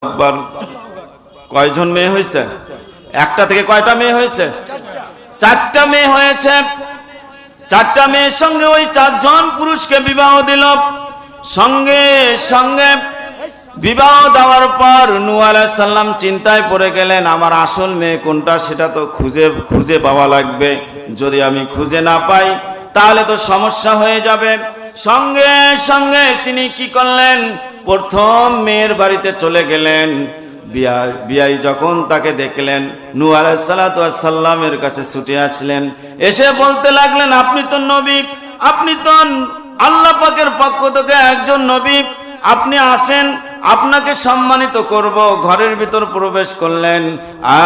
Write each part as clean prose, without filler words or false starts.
একবার কয়জন মেয়ে হয়েছে? একটা থেকে কয়টা মেয়ে হয়েছে? চারটা মেয়ে হয়েছে। চারটা মেয়ের সঙ্গে ওই চারজন পুরুষকে বিবাহ দিল। সঙ্গে সঙ্গে বিবাহ দেওয়ার পর নূহ আলাইহিস সালাম চিন্তায় পড়ে গেলেন, আমার আসল মেয়ে কোনটা সেটা তো খুঁজে পাওয়া লাগবে। যদি আমি খুঁজে না পাই তাহলে তো সমস্যা হয়ে যাবে। সঙ্গে সঙ্গে তিনি কি করলেন, প্রথম মেয়ের বাড়িতে চলে গেলেন। বিয়াই যখন তাকে দেখলেন, নূহ আলাইহিস সালামের কাছে ছুটে আসলেন। এসে বলতে লাগলেন, আপনি তো নবী, আপনি তো আল্লাহ পাকের পক্ষ থেকে একজন নবী, আপনি আসেন, আপনাকে সম্মানিত করব। ঘরের ভিতর প্রবেশ করলেন।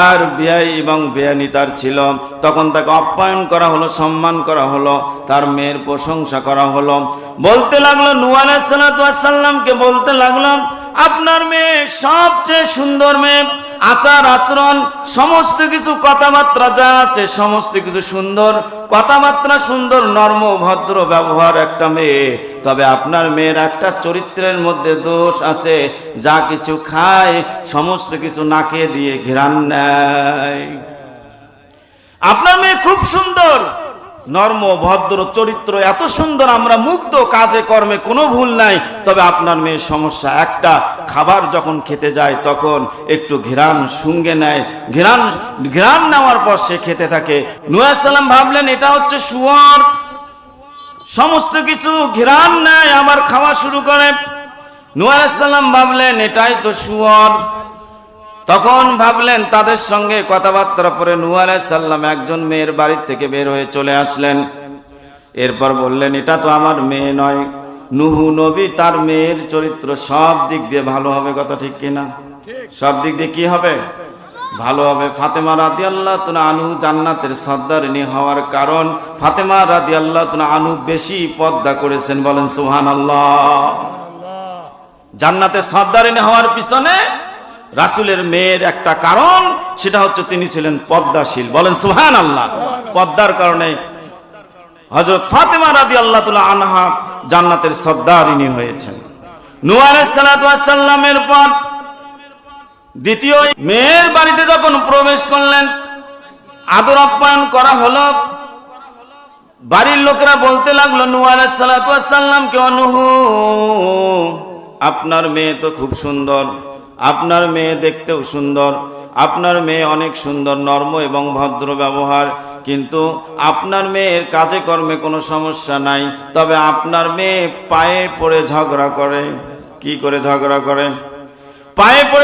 আর বিয়াই এবং বিয়ানি তার ছিল, তখন তাকে আপ্যায়ন করা হলো, সম্মান করা হলো, তার মেয়ের প্রশংসা করা হলো। বলতে লাগলো, নূহ আলাইহিস সালামকে বলতে লাগলো, আপনার মেয়ে সবচেয়ে সুন্দর মেয়ে, আচার আচরণ সমস্ত কিছু, কথাবার্তা যা আছে সমস্ত কিছু সুন্দর, কথাবার্তা সুন্দর, নর্ম ভদ্র ব্যবহার একটা মেয়ে। তবে আপনার মেয়ের একটা চরিত্রের মধ্যে দোষ আছে, যা কিছু খায় সমস্ত কিছু নাকে দিয়ে ঘ্রাণ নেয়। আপনার মেয়ে খুব সুন্দর, নর্ম ভদ্র চরিত্র, এত সুন্দর, আমরা মুগ্ধ, কাজে কর্মে কোনো ভুল নাই। তবে আপনার মেয়ের সমস্যা একটা, খাবার যখন খেতে যায় তখন একটু ঘ্রাণ শুঙ্গে নেয়, ঘ্রাণ নেওয়ার পর সে খেতে থাকে। নূহ আলাইহিস সালাম ভাবলেন এটা হচ্ছে শুয়োর, সমস্ত কিছু ঘ্রাণ নেয় আবার খাওয়া শুরু করে। নূহ আলাইহিস সালাম ভাবলেন এটাই তো শুয়োর। তখন ভাবলেন, তাদের সঙ্গে কথাবার্তা পরে নূহ আলাইহিস সালাম একজন মেয়ের বাড়ি থেকে বের হয়ে চলে আসলেন। এরপর বললেন, এটা তো আমার মেয়ে নয়। নূহ নবী, তার মেয়ের চরিত্র সব দিক দিয়ে ভালো হবে, কথা ঠিক কিনা? সব দিক দিয়ে কি হবে? ভালো হবে। ফাতেমা রাদিয়াল্লাহু তাআলা আনহু জান্নাতের সর্দারিনী হওয়ার কারণ, ফাতেমা রাদিয়াল্লাহু তাআলা আনহু বেশি পর্দা করেছেন, বলেন সুবহানাল্লাহ। জান্নাতের সর্দারিনী হওয়ার পিছনে রাসূলের মেয়ের একটা কারণ, সেটা হচ্ছে তিনি ছিলেন পর্দাশীল, বলেন সুবহানাল্লাহ। পর্দার কারণে হযরত ফাতেমা রাদিয়াল্লাহু তাআলা আনহা জান্নাতের সর্দারিনী হয়েছেন। নূহ আলাইহিস সালামের পর দ্বিতীয় মেয়ের বাড়িতে যখন প্রবেশ করলেন, আদর আপ্যায়ন করা হলো। বাড়ির লোকেরা বলতে লাগলো নূহ আলাইহিস সালামকে, নূহ, আপনার মেয়ে তো খুব সুন্দর, আপনার মেয়ে দেখতেও সুন্দর, আপনার মেয়ে অনেক সুন্দর, নর্ম এবং ভদ্র ব্যবহার, কিন্তু আপনার মেয়ের কাজে কর্মে কোনো সমস্যা নাই। তবে আপনার মেয়ে পায়ে পড়ে ঝগড়া করে। কি করে ঝগড়া করে? পায়ে পড়ে